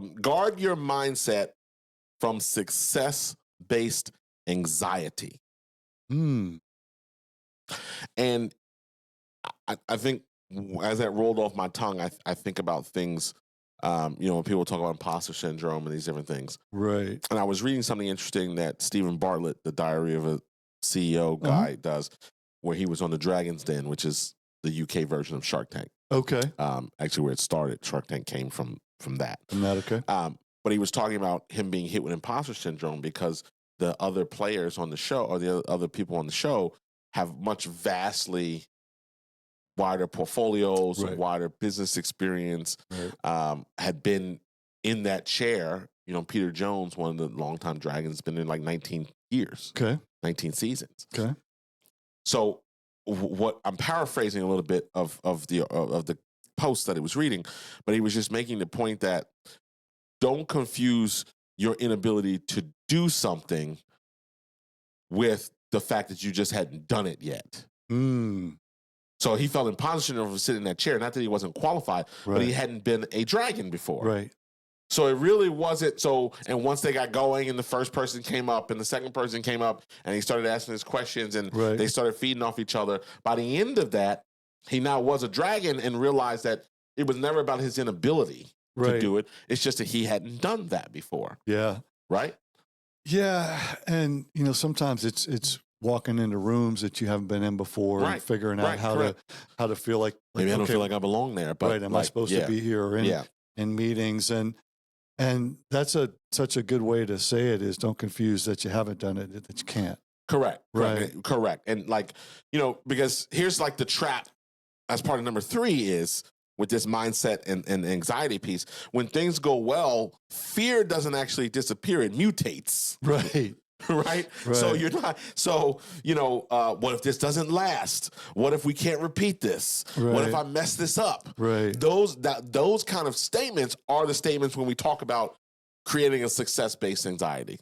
guard your mindset from success-based anxiety. Hmm. And I think as that rolled off my tongue, I think about things, when people talk about imposter syndrome and these different things. Right. And I was reading something interesting that Stephen Bartlett, the Diary of a CEO guy, does, where he was on the Dragon's Den, which is the UK version of Shark Tank. Okay. Actually, where it started, Shark Tank came from that. From that, okay. But he was talking about him being hit with imposter syndrome because the other players on the show, or the other people on the show, have much vastly wider portfolios, Right. wider business experience, Right. had been in that chair. Peter Jones, one of the longtime Dragons, been in like 19 years, Okay. 19 seasons. Okay. So what I'm paraphrasing a little bit of the post that he was reading, but he was just making the point that don't confuse your inability to do something with the fact that you just hadn't done it yet. Mm. So he felt imposter syndrome for sitting in that chair. Not that he wasn't qualified, but he hadn't been a dragon before. Right. So it really wasn't so. And once they got going, and the first person came up, and the second person came up, and he started asking his questions, and they started feeding off each other. By the end of that, he now was a dragon and realized that it was never about his inability to do it. It's just that he hadn't done that before. Yeah. Right. Yeah, and sometimes it's walking into rooms that you haven't been in before and figuring out how to feel like maybe I don't feel like I belong there. But am I supposed to be here or in meetings and that's such a good way to say it is don't confuse that you haven't done it, that you can't. Correct. Right. Correct. And because here's like the trap as part of number 3 is with this mindset and anxiety piece. When things go well, fear doesn't actually disappear. It mutates. Right. Right? So you're not, what if this doesn't last? What if we can't repeat this? Right. What if I mess this up? Right. Those kind of statements are the statements when we talk about creating a success-based anxiety.